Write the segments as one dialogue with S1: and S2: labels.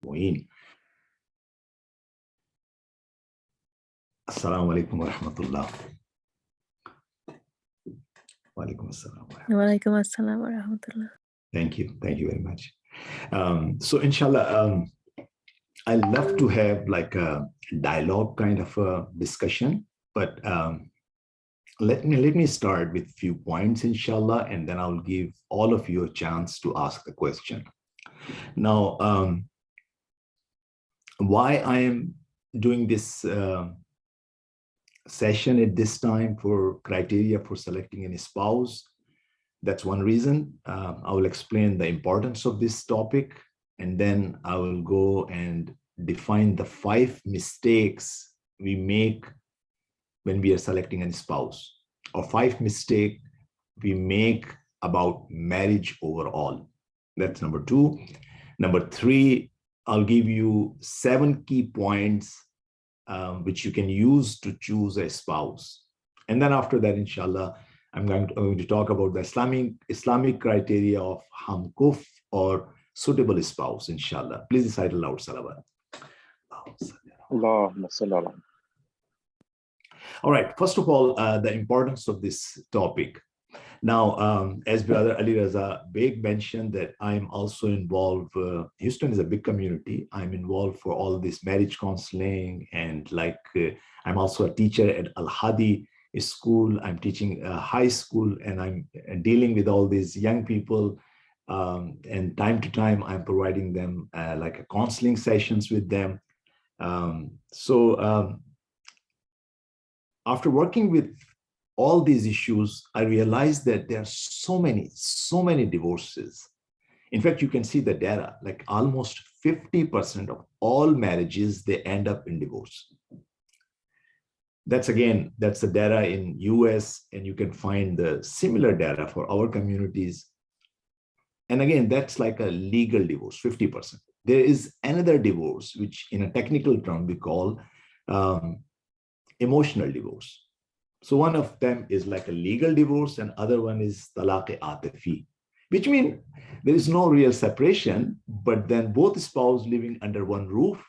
S1: Muin. Assalamu alaikum wa rahmatullah. Wa alaikum assalam.
S2: Walaikum assalam wa rahmatullah.
S1: Thank you very much. So inshallah, I love to have like a dialogue kind of a discussion, but let me start with a few points, inshallah, and then I'll give all of you a chance to ask the question. Now, why I am doing this session at this time for criteria for selecting a spouse, that's one reason. I will explain the importance of this topic, and then I will go and define the 5 mistakes we make when we are selecting a spouse, or 5 mistakes we make about marriage overall. That's number 2. Number 3, I'll give you 7 key points which you can use to choose a spouse. And then after that, inshallah, I'm going to talk about the Islamic criteria of hamkuf, or suitable spouse, inshallah. Please recite aloud salawat. All right, first of all, the importance of this topic. Now, as Brother Ali Raza Beg mentioned, that I'm also involved, Houston is a big community. I'm involved for all this marriage counseling, and like I'm also a teacher at Al-Hadi school. I'm teaching high school, and I'm dealing with all these young people. And time to time, I'm providing them like a counseling sessions with them. After working with all these issues, I realized that there are so many divorces. In fact, you can see the data, like almost 50% of all marriages, they end up in divorce. That's the data in US, and you can find the similar data for our communities. And again, that's like a legal divorce, 50%. There is another divorce, which in a technical term we call emotional divorce. So one of them is like a legal divorce, and other one is talaq-e-atifi, which means there is no real separation, but then both spouses living under one roof,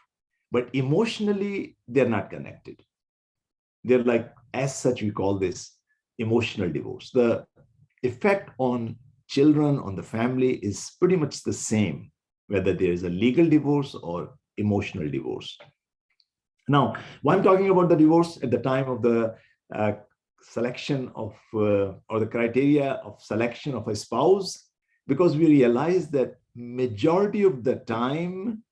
S1: but emotionally they're not connected. They're like, as such, we call this emotional divorce. The effect on children, on the family, is pretty much the same, whether there is a legal divorce or emotional divorce. Now, why I'm talking about the divorce at the time of the selection of, or the criteria of selection of a spouse, because we realize that majority of the time,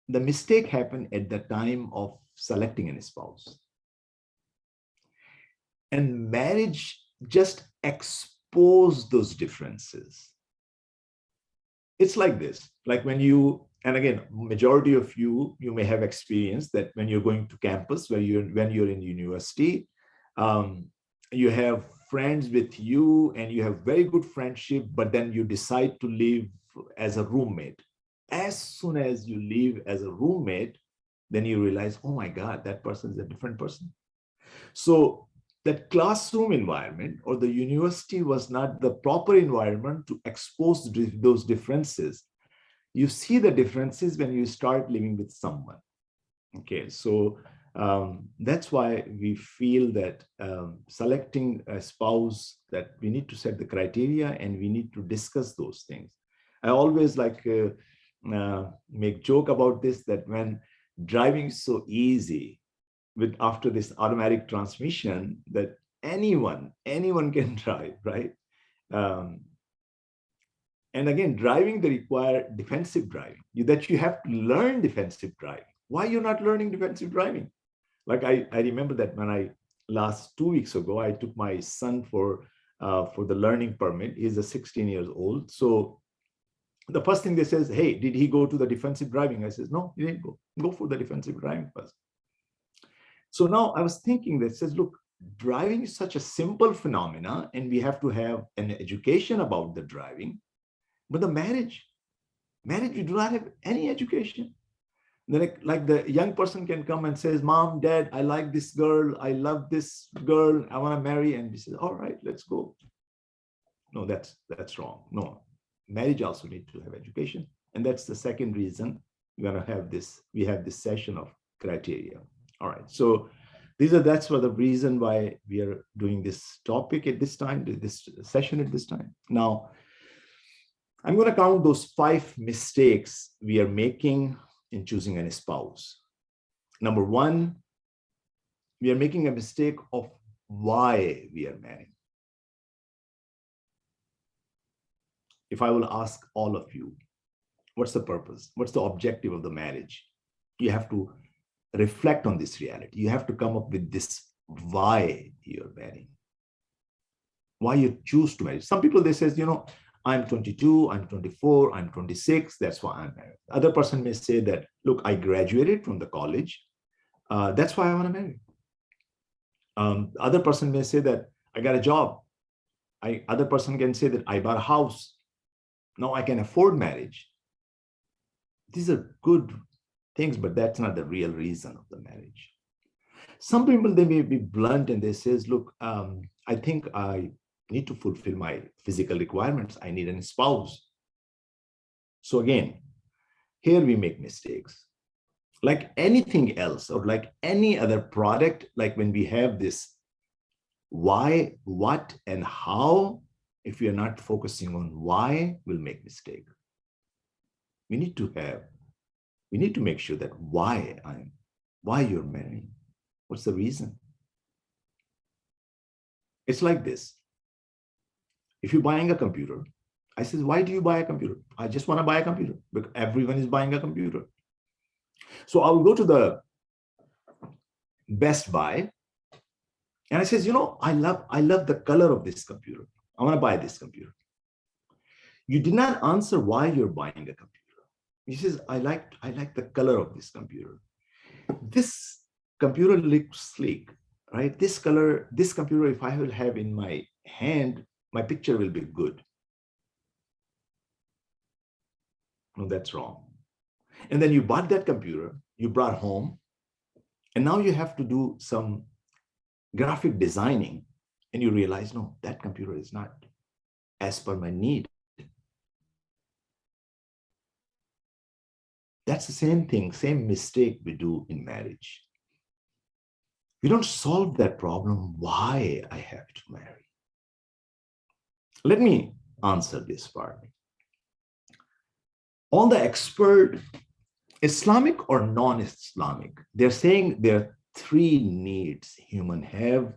S1: the mistake happened at the time of selecting a spouse. And marriage just exposed those differences. It's like this, like when you, and again, majority of you may have experienced that when you're going to campus, when you're in university, you have friends with you and you have very good friendship, but then you decide to live as a roommate. As soon as you live as a roommate, then you realize, oh my God, that person is a different person. So that classroom environment or the university was not the proper environment to expose those differences. You see the differences when you start living with someone. Okay, so that's why we feel that selecting a spouse, that we need to set the criteria and we need to discuss those things. I always like make joke about this, that when driving is so easy, with after this automatic transmission, that anyone can drive, right? And again, driving, they require defensive driving, that you have to learn defensive driving. Why you're not learning defensive driving? Like I remember that when last 2 weeks ago, I took my son for the learning permit. He's 16 years old. So the first thing they says, hey, did he go to the defensive driving? I says, no, he didn't go. Go for the defensive driving first. So now I was thinking that says, look, driving is such a simple phenomena, and we have to have an education about the driving. But the marriage, we do not have any education. Then like the young person can come and says, Mom, Dad, I like this girl. I love this girl. I want to marry. And we say, all right, let's go. No, that's wrong. No, marriage also needs to have education. And that's the second reason we're going to have this, we have this session of criteria. All right. So that's for the reason why we are doing this topic at this time, this session at this time. Now, I'm going to count those 5 mistakes we are making in choosing a spouse. Number 1, we are making a mistake of why we are marrying. If I will ask all of you, what's the purpose? What's the objective of the marriage? You have to reflect on this reality. You have to come up with this why you're marrying, why you choose to marry. Some people, they say, I'm 22, I'm 24, I'm 26, that's why I'm married. Other person may say that, look, I graduated from the college, that's why I want to marry. Other person may say that I got a job. Other person can say that I bought a house. Now I can afford marriage. These are good things, but that's not the real reason of the marriage. Some people, they may be blunt and they says, look, I think I need to fulfill my physical requirements. I need a spouse. So again, here we make mistakes. Like anything else, or like any other product, like when we have this why, what, and how, if we are not focusing on why, we'll make mistake. We need to make sure that why you're marrying. What's the reason? It's like this. If you're buying a computer, I says, why do you buy a computer? I just want to buy a computer because everyone is buying a computer. So I will go to the Best Buy and I says, I love the color of this computer. I want to buy this computer. You did not answer why you're buying a computer. He says, I like the color of this computer. This computer looks sleek, right? This computer, if I will have in my hand, my picture will be good. No, that's wrong. And then you bought that computer, you brought home, and now you have to do some graphic designing, and you realize, no, that computer is not as per my need. That's the same thing, same mistake we do in marriage. We don't solve that problem, why I have to marry. Let me answer this part. All the expert, Islamic or non-Islamic, they're saying there are 3 needs humans have,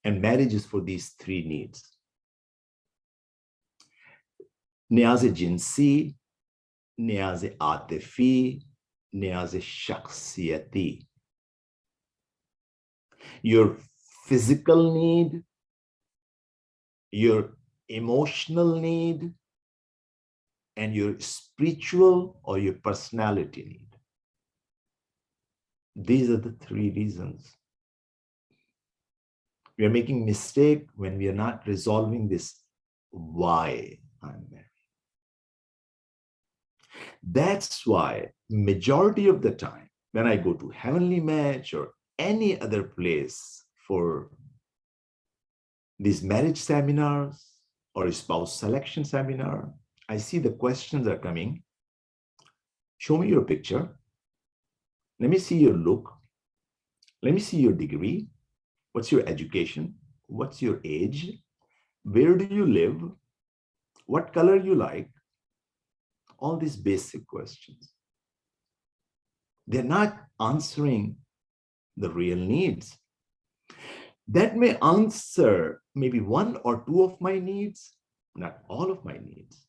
S1: and marriage is for these 3 needs. Niyaz-e jinsi, niyaz-e atifi, niyaz-e shakhsiyati. Your physical need, your emotional need, and your spiritual or your personality need. These are the 3 reasons. We are making mistake when we are not resolving this why I'm married. That's why majority of the time when I go to Heavenly Match or any other place for these marriage seminars or spouse selection seminar, I see the questions are coming. Show me your picture. Let me see your look. Let me see your degree. What's your education? What's your age? Where do you live? What color you like? All these basic questions. They're not answering the real needs. That may answer maybe 1 or 2 of my needs, not all of my needs.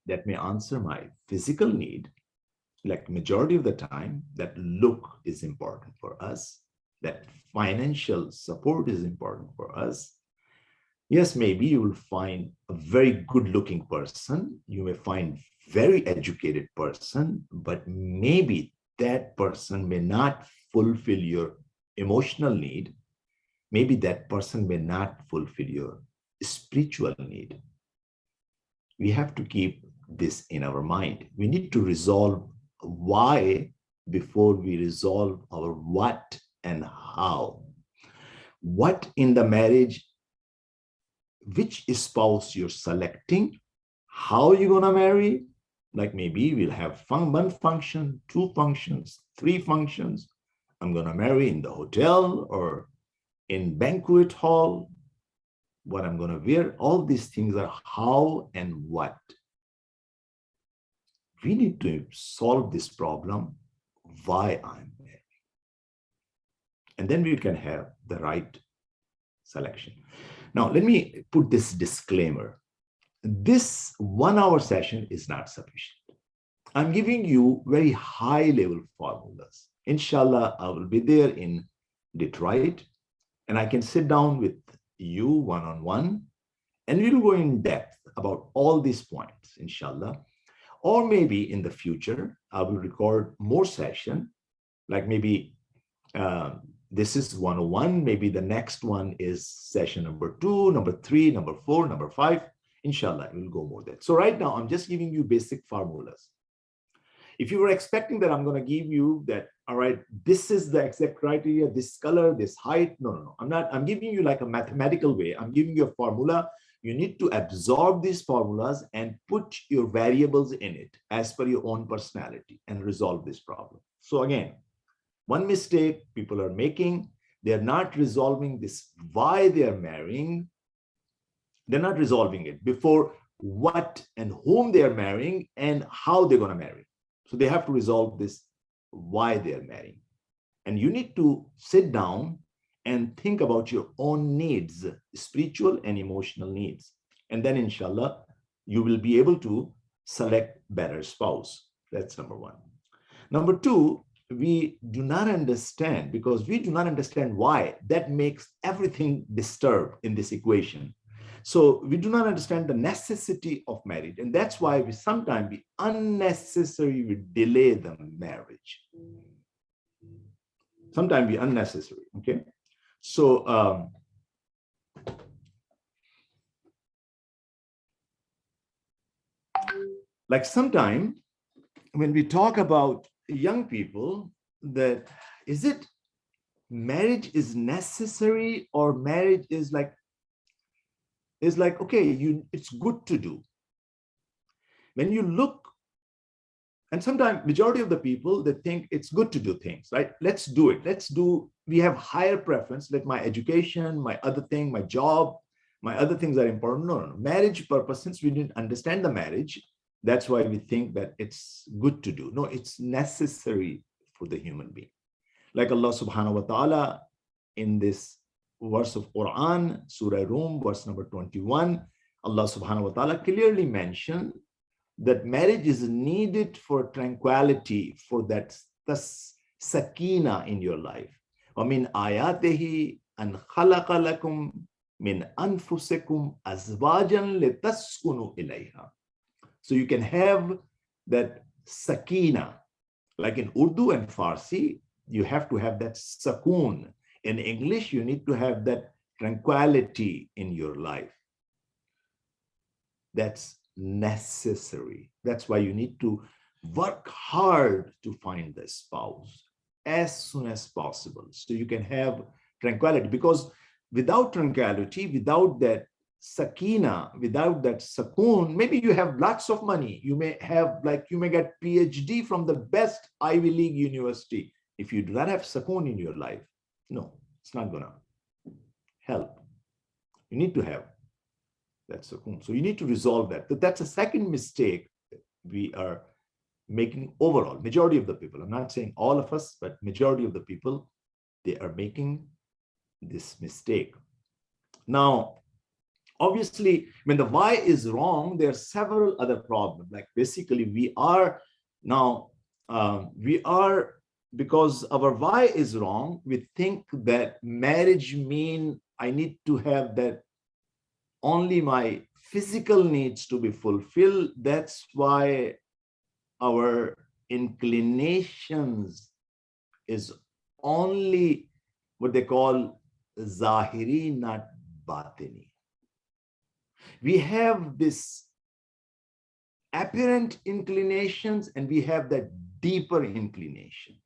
S1: That may answer my physical need, like majority of the time, that look is important for us, that financial support is important for us. Yes, maybe you will find a very good looking person. You may find very educated person, but maybe that person may not fulfill your emotional need. Maybe that person may not fulfill your spiritual need. We have to keep this in our mind. We need to resolve why before we resolve our what and how. What in the marriage, which spouse you're selecting, how you're gonna marry, Like maybe we'll have one function, two functions, three functions. I'm going to marry in the hotel or in banquet hall, what I'm going to wear. All these things are how and what. We need to solve this problem, why I'm married. And then we can have the right selection. Now, let me put this disclaimer. This 1 hour session is not sufficient. I'm giving you very high level formulas. Inshallah, I will be there in Detroit and I can sit down with you one-on-one and we'll go in depth about all these points, inshallah. Or maybe in the future, I will record more session, like maybe this is 101, maybe the next one is session number 2, number 3, number 4, number 5. Inshallah, we'll go more there. So right now, I'm just giving you basic formulas. If you were expecting that I'm going to give you that, all right, this is the exact criteria, this color, this height. No. I'm not. I'm giving you like a mathematical way. I'm giving you a formula. You need to absorb these formulas and put your variables in it as per your own personality and resolve this problem. So again, one mistake people are making, they're not resolving this why they're marrying. They're not resolving it before what and whom they're marrying and how they're going to marry. So they have to resolve this why they're marrying. And you need to sit down and think about your own needs, spiritual and emotional needs. And then inshallah, you will be able to select better spouse. That's number one. Number two, we do not understand, because we do not understand why. That makes everything disturbed in this equation. So we do not understand the necessity of marriage. And that's why we sometimes we unnecessarily delay the marriage. Sometimes we unnecessary, okay? So like sometimes when we talk about young people, that is it marriage is necessary or marriage is like okay, it's good to do. When you look, and sometimes majority of the people, they think it's good to do things, right? Let's do it. We have higher preference. Let my education, my other thing, my job, my other things are important. No. Marriage purpose, since we didn't understand the marriage, that's why we think that it's good to do. No, it's necessary for the human being. Like Allah subhanahu wa ta'ala in this verse of Quran, Surah Rum, verse number 21, Allah subhanahu wa ta'ala clearly mentioned that marriage is needed for tranquility, for that sakina in your life. وَمِنْ آيَاتِهِ أَنْ خَلَقَ لَكُمْ مِنْ أَنفُسِكُمْ أَزْوَاجًا لِتَسْكُنُوا إِلَيْهَا. So you can have that sakina. Like in Urdu and Farsi, you have to have that sakoon. In English, you need to have that tranquility in your life. That's necessary. That's why you need to work hard to find the spouse as soon as possible so you can have tranquility. Because without tranquility, without that sakina, without that sakoon, maybe you have lots of money. You may get PhD from the best Ivy League university. If you do not have sakoon in your life, no, it's not gonna help. You need to have that sakoon. So you need to resolve that. But that's a second mistake we are making overall. Majority of the people, I'm not saying all of us, but majority of the people, they are making this mistake. Now, obviously, when the why is wrong, there are several other problems. Like basically because our why is wrong, we think that marriage means I need to have that only my physical needs to be fulfilled. That's why our inclinations is only what they call zahiri, not batini. We have this apparent inclinations and we have that deeper inclination,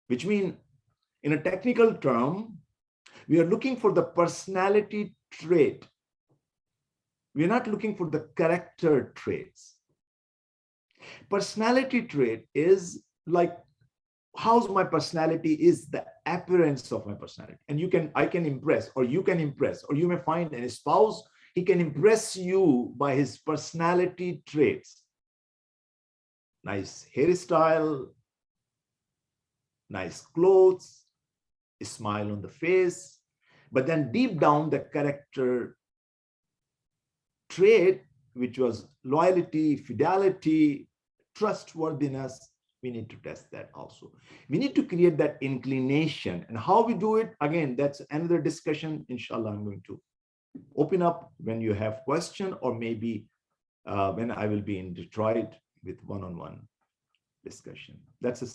S1: which means in a technical term, we are looking for the personality trait We're not looking for the character traits. Personality trait is like, how's my personality is the appearance of my personality. And I can impress, or you can impress, or you may find a spouse, he can impress you by his personality traits. Nice hairstyle, nice clothes, a smile on the face. But then deep down, the character trait, which was loyalty, fidelity, trustworthiness, we need to test that also. We need to create that inclination. And how we do it, again, that's another discussion. Inshallah, I'm going to open up when you have question, or maybe when I will be in Detroit with one-on-one discussion. That's a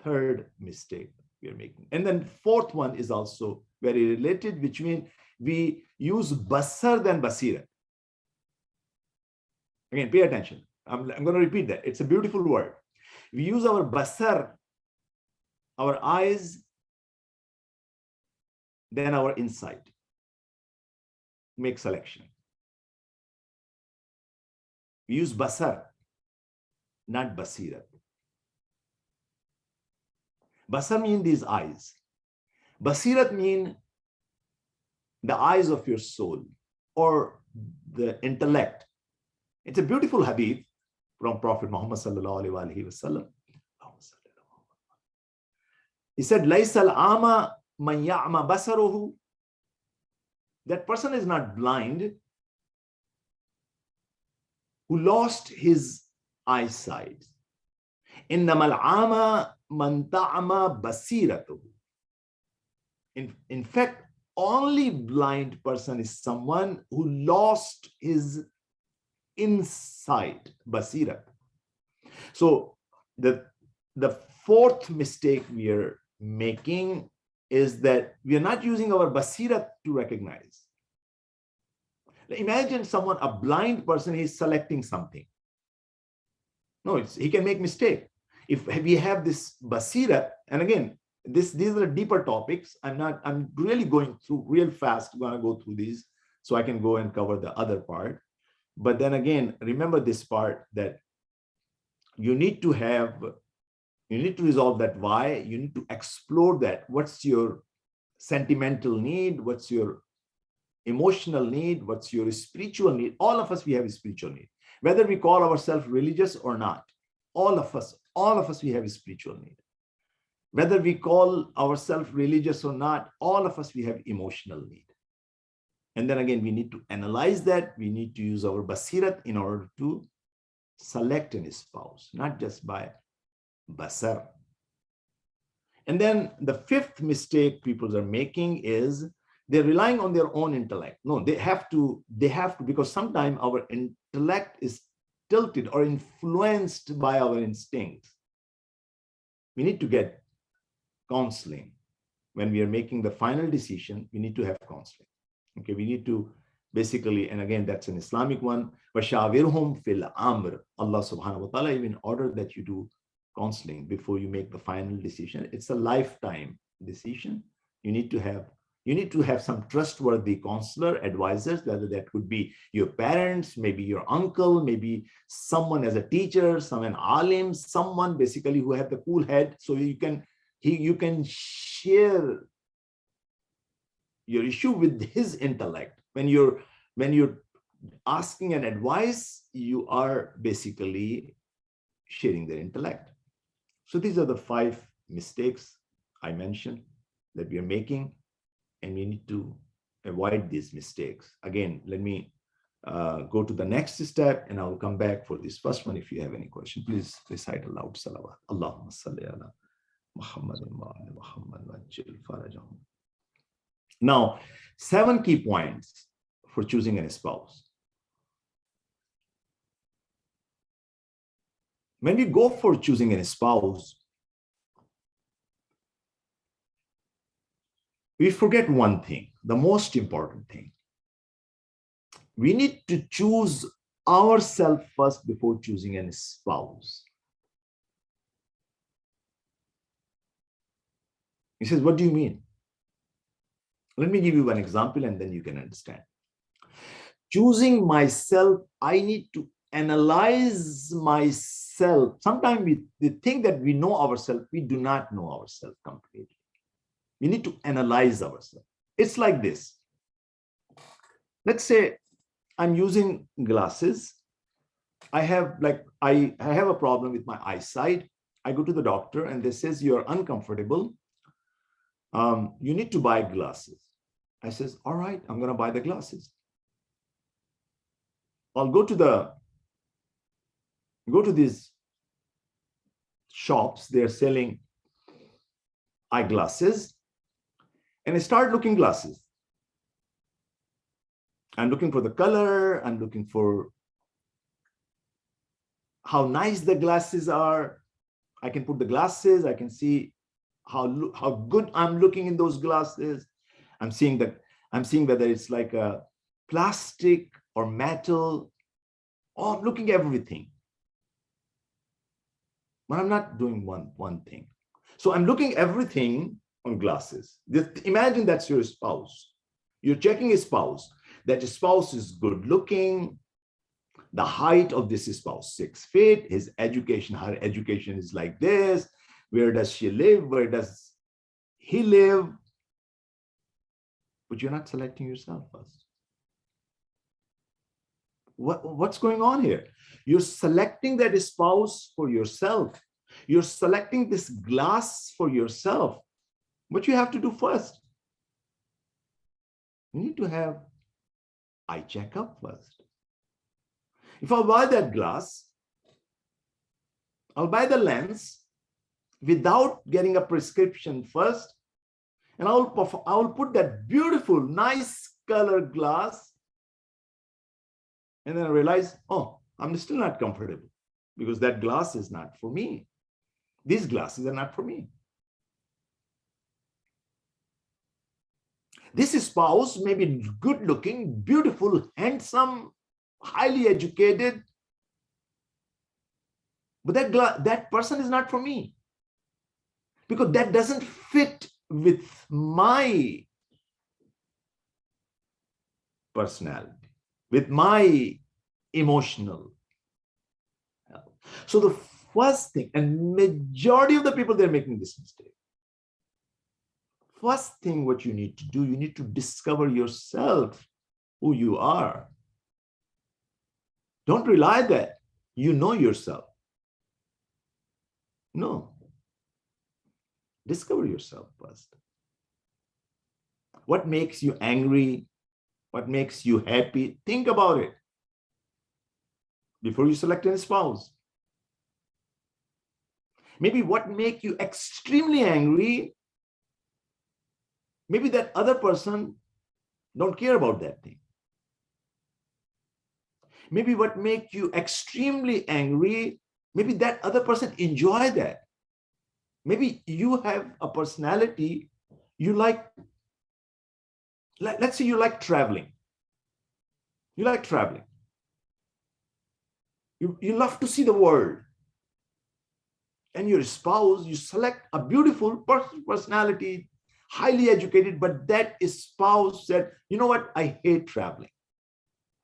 S1: third mistake we are making. And then fourth one is also very related, which means we use basar than basira. Again, pay attention. I'm going to repeat that. It's a beautiful word. We use our basar, our eyes, then our insight. Make selection. We use basar, not basirat. Basar means these eyes. Basirat means the eyes of your soul, or the intellect. It's a beautiful hadith from Prophet Muhammad sallallahu alaihi wasallam. He said, "Laysal ama man ya'ma basaruhu." That person is not blind who lost his eyesight. Innamal ama man ta'ama basiratuhu. In fact, only blind person is someone who lost his insight, basirat. So the fourth mistake we are making is that we are not using our basirat to recognize. Imagine someone, a blind person, is selecting something. No, he can make mistake. If we have this basirat, and again, these are deeper topics. I'm really going through real fast. I'm gonna go through these so I can go and cover the other part. But then again, remember this part, that you need to resolve that why. You need to explore that. What's your sentimental need? What's your emotional need? What's your spiritual need? All of us, we have a spiritual need. Whether we call ourselves religious or not, all of us, we have a spiritual need. Whether we call ourselves religious or not, all of us, we have emotional need. And then again, we need to analyze that. We need to use our basirat in order to select a spouse, not just by basar. And then the fifth mistake people are making is they're relying on their own intellect. No, they have to, because sometimes our intellect is tilted or influenced by our instincts. We need to get counseling. When we are making the final decision, we need to have counseling. Okay, we need to basically, and again, that's an Islamic one, وَشَاوِرْهُمْ فِي الْأَمْرِ. Allah subhanahu wa ta'ala even ordered that you do counseling before you make the final decision. It's a lifetime decision. You need to have some trustworthy counselor, advisors, whether that could be your parents, maybe your uncle, maybe someone as a teacher, someone alim, someone basically who have the cool head, so you can share your issue with his intellect. When you're asking an advice, you are basically sharing their intellect. So these are the 5 mistakes I mentioned that we are making, and we need to avoid these mistakes. Again, let me go to the next step, and I will come back for this first one. If you have any question, please recite aloud salawat. Allahumma salli ala Muhammadin wa ala Muhammad wa ajil farajahum. Now, 7 key points for choosing a spouse. When we go for choosing a spouse, we forget one thing, the most important thing. We need to choose ourselves first before choosing a spouse. He says, what do you mean? Let me give you one example and then you can understand. Choosing myself, I need to analyze myself. Sometimes we think that we know ourselves. We do not know ourselves completely. We need to analyze ourselves. It's like this. Let's say I'm using glasses. I have a problem with my eyesight. I go to the doctor and they says you're uncomfortable. You need to buy glasses. I says, all right, I'm going to buy the glasses. I'll go to these shops. They're selling eyeglasses, and I start looking glasses. I'm looking for the color. I'm looking for how nice the glasses are. I can put the glasses. I can see how good I'm looking in those glasses. I'm seeing whether it's like a plastic or metal. Oh, I'm looking at everything. But I'm not doing one thing. So I'm looking everything on glasses. Just imagine that's your spouse. You're checking a spouse. That spouse is good looking. The height of this spouse, 6 feet. His education, her education is like this. Where does she live? Where does he live? But you're not selecting yourself first. What's going on here? You're selecting that spouse for yourself. You're selecting this glass for yourself. What you have to do first, you need to have eye checkup first. If I buy that glass, I'll buy the lens without getting a prescription first, and I'll put that beautiful, nice colored glass, and then I realize, oh, I'm still not comfortable because that glass is not for me. These glasses are not for me. This spouse may be good looking, beautiful, handsome, highly educated, but that person is not for me because that doesn't fit with my personality, with my emotional health. So the first thing, and majority of the people, they're making this mistake. First thing what you need to do, you need to discover yourself, who you are. Don't rely that you know yourself. No. Discover yourself first. What makes you angry? What makes you happy? Think about it before you select a spouse. Maybe what makes you extremely angry, maybe that other person don't care about that thing. Maybe what makes you extremely angry, maybe that other person enjoy that. Maybe you have a personality, you like, let's say you like traveling. You like traveling. You love to see the world. And your spouse, you select a beautiful personality, highly educated, but that spouse said, you know what, I hate traveling.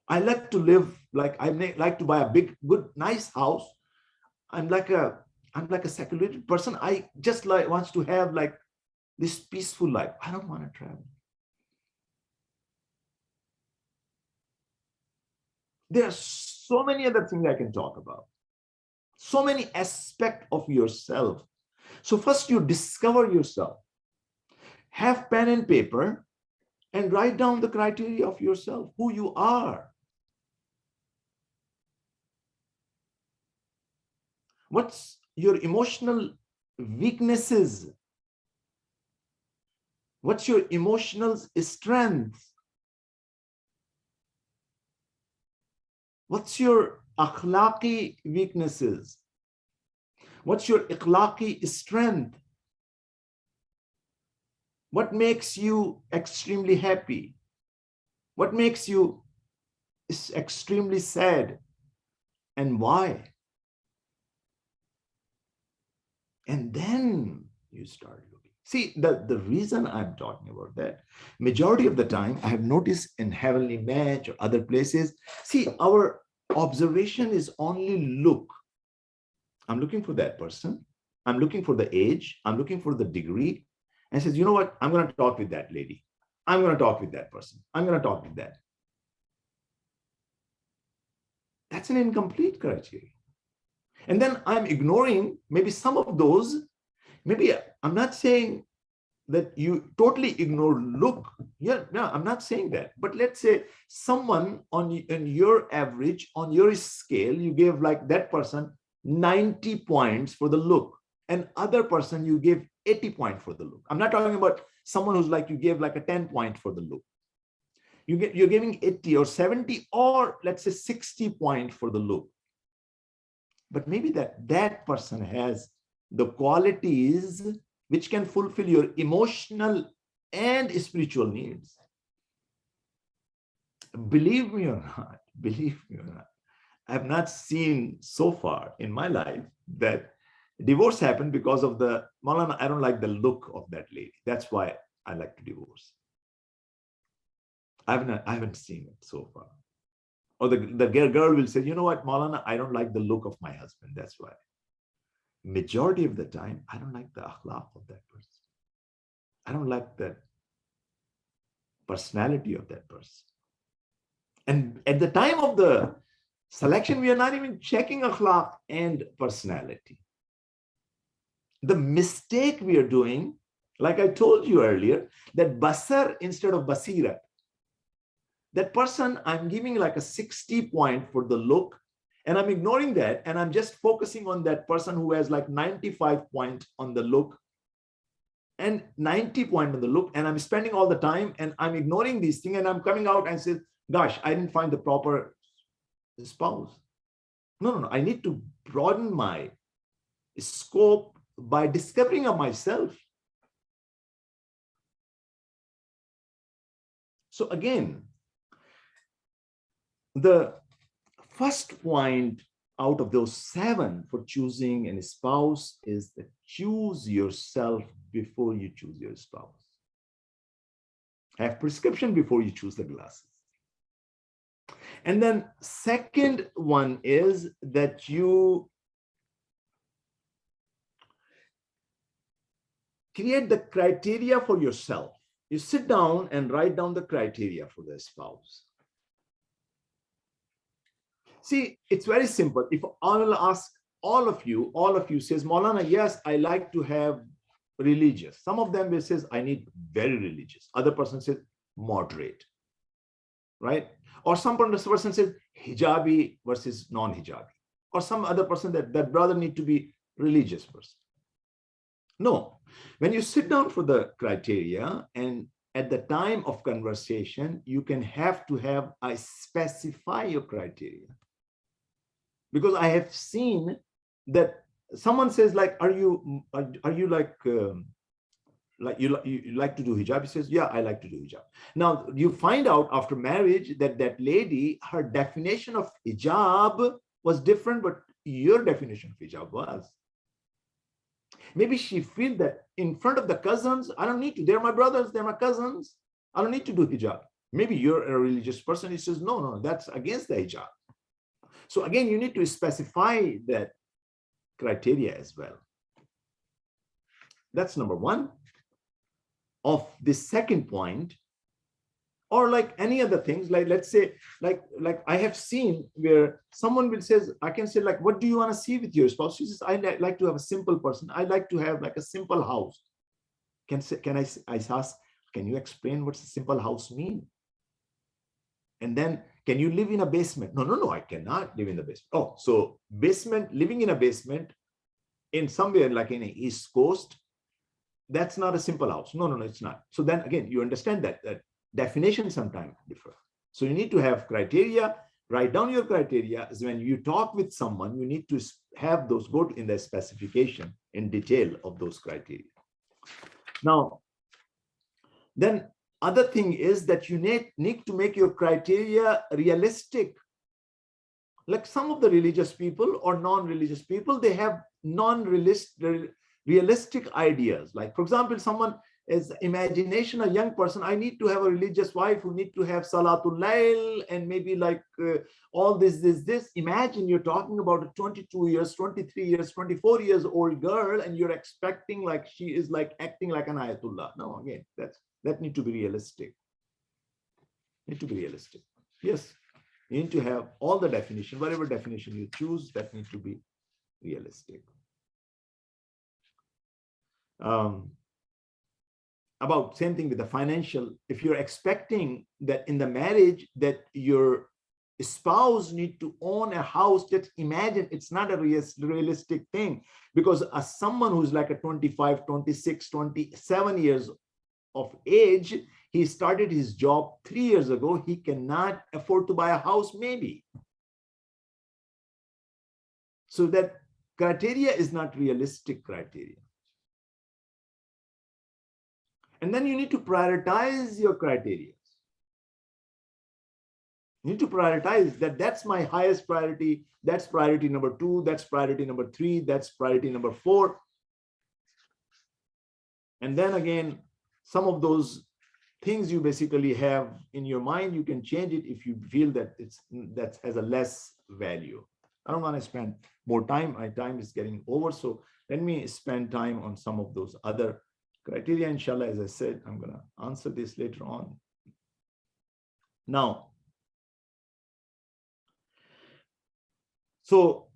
S1: I like to live like, I like to buy a big, good, nice house. I'm like a seculated person. I just wants to have like this peaceful life. I don't want to travel. There are so many other things I can talk about. So many aspects of yourself. So first you discover yourself. Have pen and paper and write down the criteria of yourself, who you are. What's your emotional weaknesses? What's your emotional strength? What's your akhlaqi weaknesses? What's your akhlaqi strength? What makes you extremely happy? What makes you extremely sad? And why? And then you start looking. See, the reason I'm talking about that, majority of the time, I have noticed in Heavenly Match or other places, see, our observation is only look. I'm looking for that person. I'm looking for the age. I'm looking for the degree. And says, you know what? I'm going to talk with that lady. I'm going to talk with that person. I'm going to talk with that. That's an incomplete criteria. And then I'm ignoring maybe some of those. Maybe I'm not saying that you totally ignore look. Yeah, no, I'm not saying that. But let's say someone in your average, on your scale, you gave like that person 90 points for the look, and other person you give 80 points for the look. I'm not talking about someone who's like you gave like a 10 point for the look. You're giving 80 or 70 or let's say 60 points for the look. But maybe that person has the qualities which can fulfill your emotional and spiritual needs. Believe me or not, I have not seen so far in my life that divorce happened because of the Maulana, I don't like the look of that lady. That's why I like to divorce. I haven't seen it so far. Or the girl will say, you know what, Maulana, I don't like the look of my husband. That's why. Majority of the time, I don't like the akhlaq of that person. I don't like the personality of that person. And at the time of the selection, we are not even checking akhlaq and personality. The mistake we are doing, like I told you earlier, that basar instead of basira. That person, I'm giving like a 60 point for the look, and I'm ignoring that, and I'm just focusing on that person who has like 95 point on the look and 90 point on the look, and I'm spending all the time and I'm ignoring these things, and I'm coming out and say, gosh, I didn't find the proper spouse. No. I need to broaden my scope by discovering of myself. So again, the first point out of those 7 for choosing a spouse is that choose yourself before you choose your spouse. Have prescription before you choose the glasses. And then second one is that you create the criteria for yourself. You sit down and write down the criteria for the spouse. See, it's very simple. If I will ask all of you says, Maulana, yes, I like to have religious. Some of them will says, I need very religious. Other person says, moderate, right? Or some person says, hijabi versus non-hijabi. Or some other person that brother need to be religious person. No, when you sit down for the criteria and at the time of conversation, you can have I specify your criteria. Because I have seen that someone says like, are you like you like to do hijab? He says, yeah, I like to do hijab. Now you find out after marriage that lady, her definition of hijab was different, but your definition of hijab was. Maybe she feels that in front of the cousins, I don't need to. They're my brothers, they're my cousins. I don't need to do hijab. Maybe you're a religious person. He says, no, that's against the hijab. So again, you need to specify that criteria as well. That's number 1 of the second point. Or like any other things, like let's say, like I have seen where someone will says, I can say like, what do you want to see with your spouse? She says, I like to have a simple person. I like to have like a simple house. I ask, can you explain what's a simple house mean? And then, can you live in a basement? No, I cannot live in the basement. Oh, so basement, living in a basement in somewhere like in the East Coast, that's not a simple house. No, it's not. So then again, you understand that definitions sometimes differ. So you need to have criteria, write down your criteria. As when you talk with someone, you need to have those go in the specification in detail of those criteria. Now, then other thing is that you need to make your criteria realistic. Like some of the religious people or non-religious people, they have non-realistic realistic ideas. Like, for example, someone is imagination, a young person, I need to have a religious wife who need to have Salatul Layl and maybe like all this. Imagine you're talking about a 22 years, 23 years, 24 years old girl, and you're expecting like she is like acting like an Ayatullah. No, again, that need to be realistic. Need to be realistic. Yes, you need to have all the definition, whatever definition you choose, that need to be realistic. About same thing with the financial. If you're expecting that in the marriage that your spouse need to own a house, just imagine it's not a realistic thing, because as someone who's like a 25, 26, 27 years of age, he started his job 3 years ago, he cannot afford to buy a house maybe. So that criteria is not realistic criteria. And then you need to prioritize your criteria. You need to prioritize that that's my highest priority, that's priority number 2, that's priority number 3, that's priority number 4. And then again, some of those things you basically have in your mind, you can change it if you feel that that has a less value. I don't want to spend more time. My time is getting over. So let me spend time on some of those other criteria. Inshallah, as I said, I'm going to answer this later on. Now, so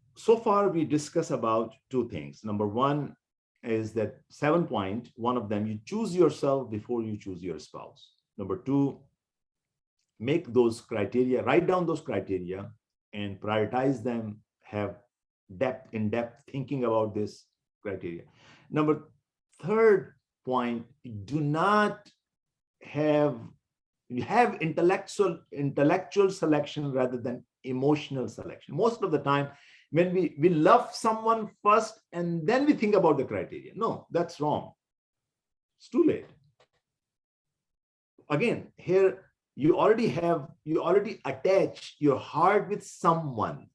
S1: far we discuss about 2 things. Number 1 is that 7 point, one of them, you choose yourself before you choose your spouse. Number 2, make those criteria, write down those criteria and prioritize them, have in-depth thinking about this criteria. Number 3rd point, do not have intellectual selection rather than emotional selection. Most of the time, when we love someone first and then we think about the criteria. No, that's wrong. It's too late. Again, here you already attach your heart with someone.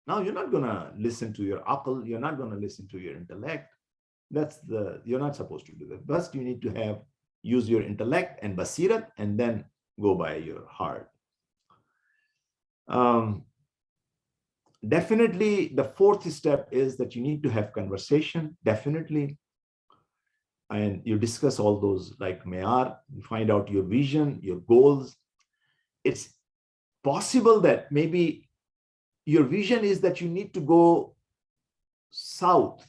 S1: Now you're not gonna listen to your aql, you're not gonna listen to your intellect. You're not supposed to do that. First, you need to use your intellect and basirat, and then go by your heart. Definitely, the 4th step is that you need to have conversation, definitely. And you discuss all those like mayar, you find out your vision, your goals. It's possible that maybe your vision is that you need to go south.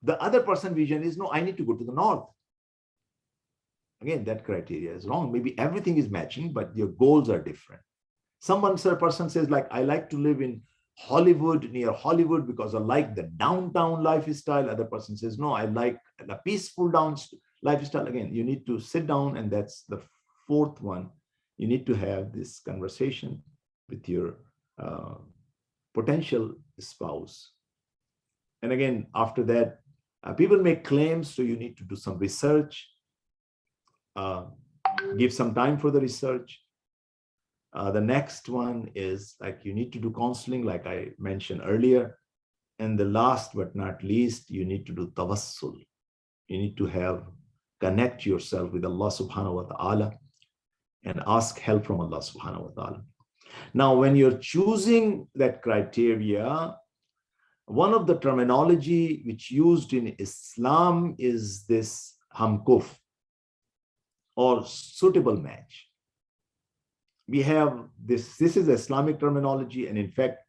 S1: The other person's vision is, no, I need to go to the north. Again, that criteria is wrong. Maybe everything is matching, but your goals are different. A person says like, I like to live in Hollywood, near Hollywood, because I like the downtown lifestyle. Other person says, no, I like the peaceful lifestyle. Again, you need to sit down, and that's the 4th one. You need to have this conversation with your potential spouse. And again, after that, people make claims, so you need to do some research, give some time for the research. The next one is like you need to do counseling, like I mentioned earlier. And the last but not least, you need to do tawassul. You need to connect yourself with Allah subhanahu wa ta'ala and ask help from Allah subhanahu wa ta'ala. Now, when you're choosing that criteria, one of the terminology which used in Islam is this hamkuf, or suitable match. We have this is Islamic terminology, and in fact,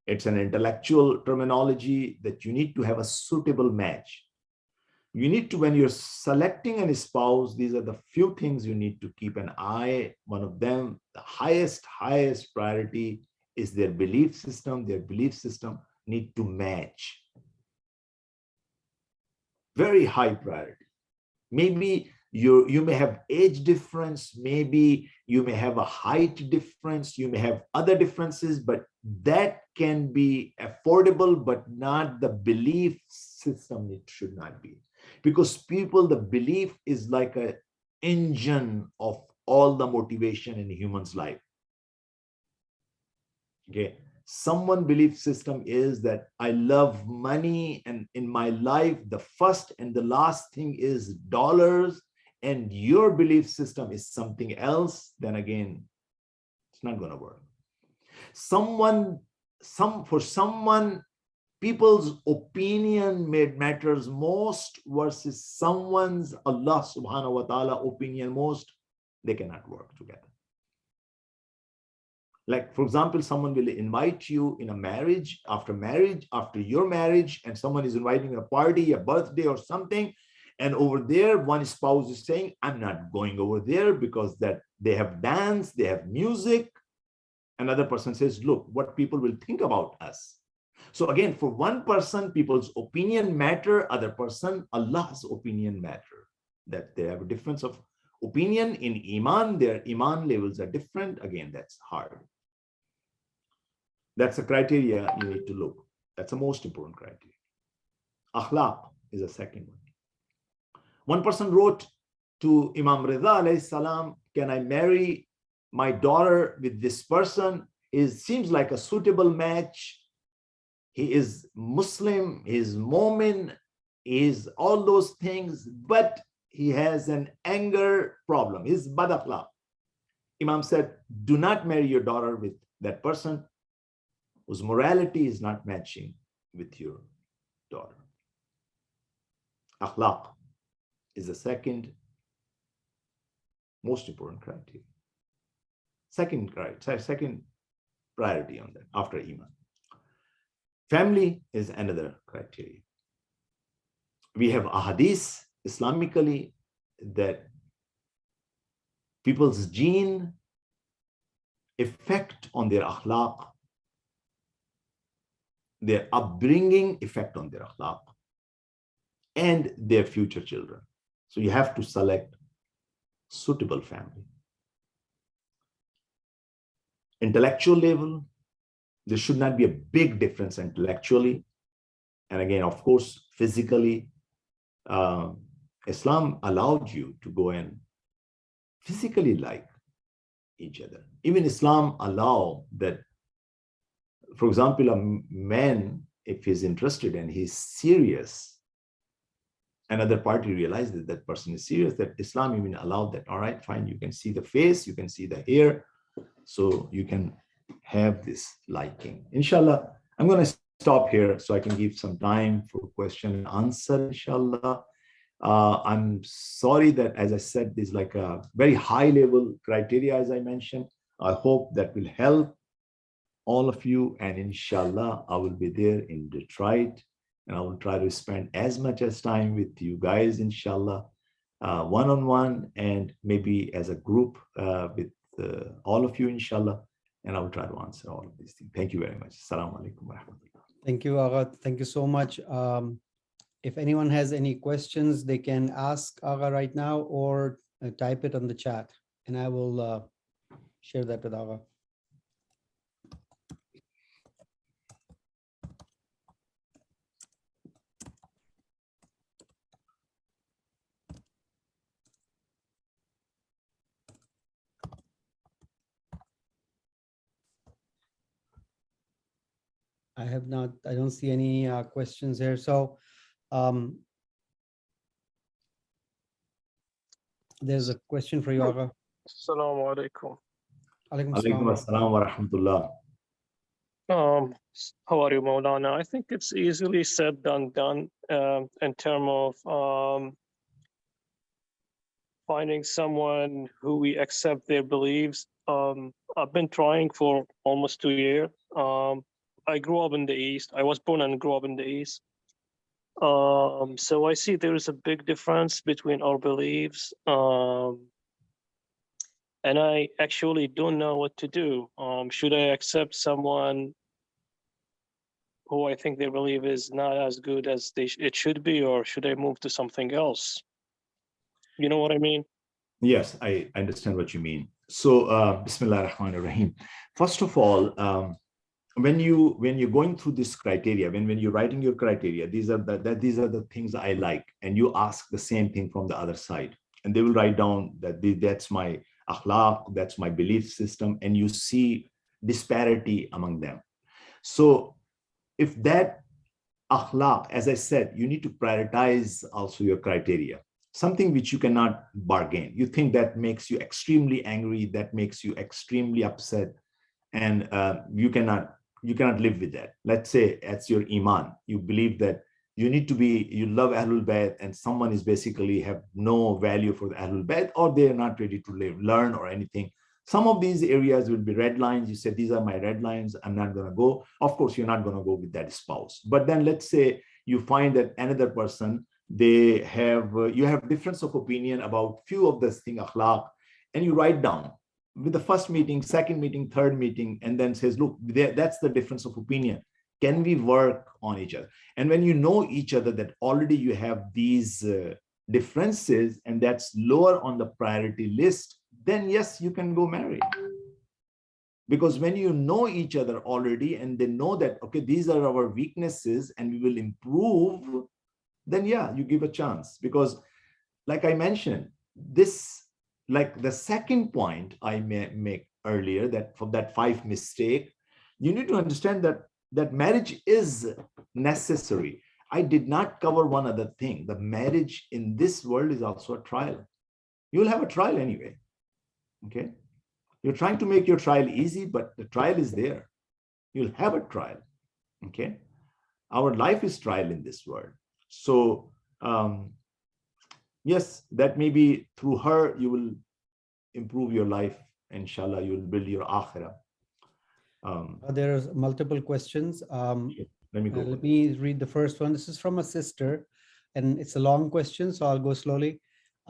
S1: it's an intellectual terminology that you need to have a suitable match. You need to, when you're selecting a spouse, these are the few things you need to keep an eye. One of them, the highest priority is their belief system. Their belief system need to match. Very high priority. Maybe you may have age difference, maybe you may have a height difference, you may have other differences, but that can be affordable, but not the belief system. It should not be, because the belief is like an engine of all the motivation in a human's life. Okay, Someone belief system is that I love money, and in my life, the first and the last thing is dollars, and your belief system is something else, then again, it's not going to work. For someone, people's opinion matters most versus someone's Allah subhanahu wa ta'ala opinion most, they cannot work together. Like, for example, someone will invite you in a marriage, after your marriage, and someone is inviting a party, a birthday or something, and over there, one spouse is saying, I'm not going over there because that they have dance, they have music. Another person says, look, what people will think about us. So again, for one person, people's opinion matter, other person, Allah's opinion matter. That they have a difference of opinion in Iman, their Iman levels are different. Again, that's hard. That's a criteria you need to look. That's the most important criteria. Akhlaq is a second one. One person wrote to Imam Rida alayhi salam, can I marry my daughter with this person? Seems like a suitable match. He is Muslim, he is Mu'min, he is all those things, but he has an anger problem. He's bad akhlaq. Imam said, do not marry your daughter with that person whose morality is not matching with your daughter. Akhlaq is the second most important criteria. Second priority on that after Iman. Family is another criteria. We have ahadith Islamically that people's gene effect on their akhlaq, their upbringing effect on their akhlaq, and their future children. So you have to select suitable family. Intellectual level, there should not be a big difference intellectually. And again, of course, physically, Islam allowed you to go and physically like each other. Even Islam allow that, for example, a man, if he's interested and he's serious, another party realizes that person is serious, that Islam even allowed that. All right, fine, you can see the face, you can see the hair, so you can have this liking. Inshallah, I'm going to stop here so I can give some time for question and answer, inshallah. I'm sorry that, as I said, there's like a very high level criteria, as I mentioned. I hope that will help all of you, and inshallah, I will be there in Detroit, and I will try to spend as much as time with you guys, inshallah, one-on-one, and maybe as a group with all of you, inshallah, and I will try to answer all of these things. Thank you very much. Assalamu alaikum wa rahmatullah.
S3: Thank you, Agha. Thank you so much. If anyone has any questions, they can ask Agha right now or type it on the chat, and I will share that with Agha. I don't see any questions here. So there's a question for you, Agha.
S4: Assalamu alaikum.
S3: Alaikum
S1: Alaikum assalam wa rahmatullah.
S4: How are you, Maulana? I think it's easily said than done in terms of finding someone who we accept their beliefs. I've been trying for almost 2 years. I grew up in the East. I was born and grew up in the East. So I see there is a big difference between our beliefs. And I actually don't know what to do. Should I accept someone who I think they believe is not as good as it should be, or should I move to something else? You know what I mean?
S1: Yes, I understand what you mean. So, Bismillah ar-Rahman ar-Rahim. First of all, when you're going through this criteria, when you're writing your criteria, these are the things I like, and you ask the same thing from the other side, and they will write down that that's my akhlaq, that's my belief system, and you see disparity among them. So if that akhlaq, as I said, you need to prioritize also your criteria. Something which you cannot bargain. You think that makes you extremely angry, that makes you extremely upset, and you cannot live with that. Let's say it's your iman. You believe that you love Ahlul Bayt, and someone is basically have no value for the Ahlul Bayt, or they're not ready to learn or anything. Some of these areas will be red lines. You say, these are my red lines, I'm not going to go. Of course, you're not going to go with that spouse. But then let's say you find that another person, you have difference of opinion about few of this thing, akhlaq, and you write down with the first meeting, second meeting, third meeting, and then says, look, that's the difference of opinion. Can we work on each other? And when you know each other, that already you have these differences, and that's lower on the priority list, then yes, you can go marry. Because when you know each other already, and they know that, okay, these are our weaknesses and we will improve, then yeah, you give a chance. Because like I mentioned, this, like the second point I may make earlier, that for that 5 mistake, you need to understand that marriage is necessary. I did not cover one other thing. The marriage in this world is also a trial. You'll have a trial anyway. Okay. You're trying to make your trial easy, but the trial is there. You'll have a trial. Okay. Our life is trial in this world. So yes, that may be through her, you will improve your life. Inshallah, you will build your akhirah.
S3: There are multiple questions.
S1: Let me go.
S3: Let me read the first one. This is from a sister, and it's a long question, so I'll go slowly.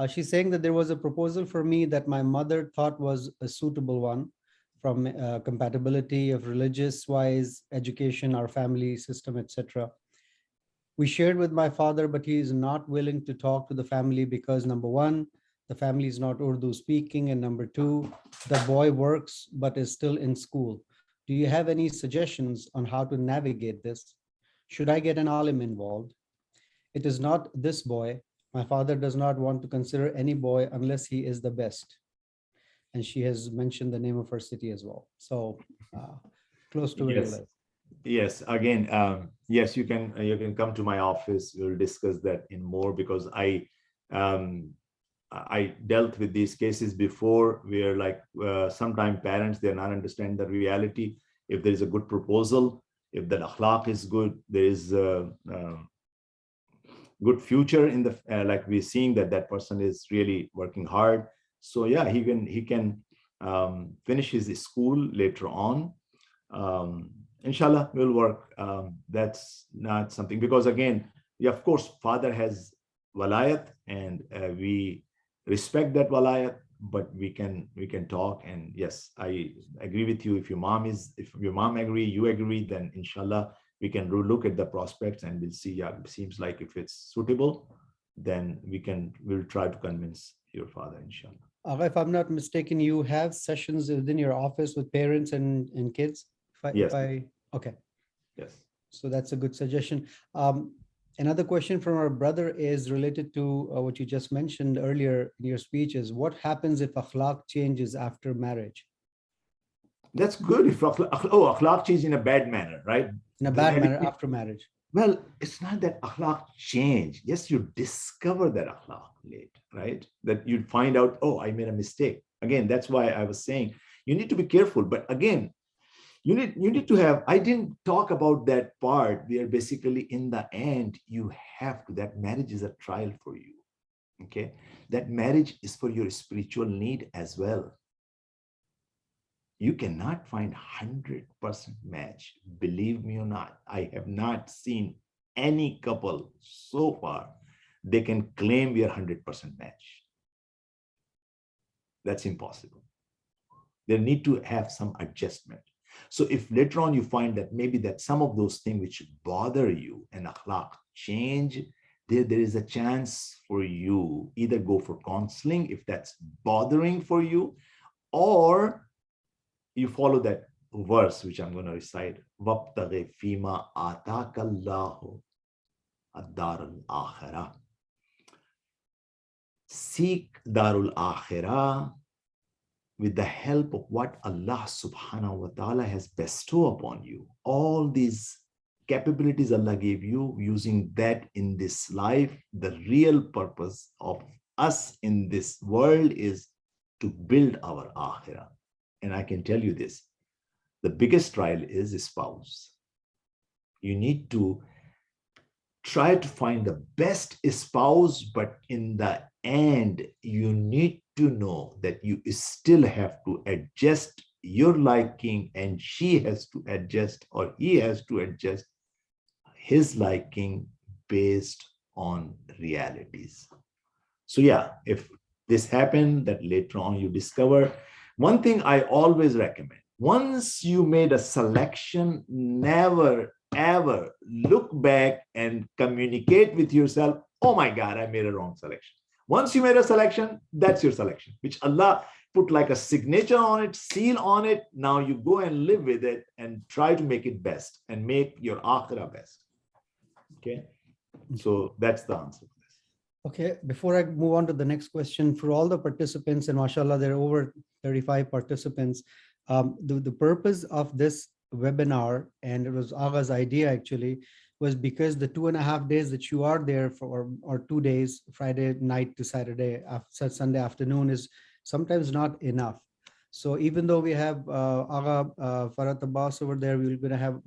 S3: She's saying that there was a proposal for me that my mother thought was a suitable one, from compatibility of religious-wise, education, our family system, etc. We shared with my father, but he is not willing to talk to the family because, number one, the family is not Urdu speaking, and number two, the boy works but is still in school. Do you have any suggestions on how to navigate this? Should I get an alim involved? It is not this boy. My father does not want to consider any boy unless he is the best. And she has mentioned the name of her city as well. So close to real life.
S1: Yes, again, yes, you can come to my office. We'll discuss that in more, because I dealt with these cases before, where like sometimes parents, they're not understand the reality. If there is a good proposal, if the akhlaq is good, there is a good future in the like we're seeing that person is really working hard. So yeah, he can finish his school later on. Inshallah, will work. That's not something, because again, yeah, of course, father has walayat, and we respect that walayat, but we can talk. And yes, I agree with you. If your mom agree, you agree, then inshallah we can look at the prospects, and we'll see. Yeah, it seems like if it's suitable, then we'll try to convince your father, inshallah.
S3: If I'm not mistaken, you have sessions within your office with parents and kids?
S1: Yes.
S3: Okay.
S1: Yes.
S3: So that's a good suggestion. Another question from our brother is related to what you just mentioned earlier in your speech, is what happens if akhlaq changes after marriage?
S1: That's good. If akhlaq change in a bad manner, right?
S3: In a bad manner after marriage.
S1: Well, it's not that akhlaq change. Yes, you discover that akhlaq late, right? That you'd find out, oh, I made a mistake. Again, that's why I was saying you need to be careful. But again, you need to have, I didn't talk about that part where basically in the end, you have to, that marriage is a trial for you. Okay. That marriage is for your spiritual need as well. You cannot find 100% match. Believe me or not, I have not seen any couple so far, they can claim we are 100% match. That's impossible. They need to have some adjustment. So if later on you find that maybe that some of those things which bother you and akhlaq change, there is a chance for you either go for counseling if that's bothering for you, or you follow that verse which I'm going to recite. وَابْتَغِ فِيمَا آتَاكَ اللَّهُ الدَّارَ الْآخِرَةِ. Seek Darul Akhirah with the help of what Allah subhanahu wa ta'ala has bestowed upon you, all these capabilities Allah gave you, using that in this life, the real purpose of us in this world is to build our akhirah. And I can tell you this, the biggest trial is a spouse. You need to try to find the best spouse, but in the end, you need to know that you still have to adjust your liking, and she has to adjust, or he has to adjust his liking based on realities. So yeah, if this happened, that later on you discover, one thing I always recommend, once you made a selection, never ever look back and communicate with yourself, oh my God, I made a wrong selection. Once you made a selection, that's your selection, which Allah put like a signature on it, seal on it. Now you go and live with it and try to make it best and make your akhirah best. Okay, so that's the answer to this.
S3: Okay, before I move on to the next question, for all the participants, and mashallah, there are over 35 participants, the purpose of this webinar, and it was Agha's idea actually, was because the 2.5 days that you are there for, or 2 days, Friday night to Saturday, after Sunday afternoon, is sometimes not enough. So even though we have Agha Farhat Abbas over there, we're going to have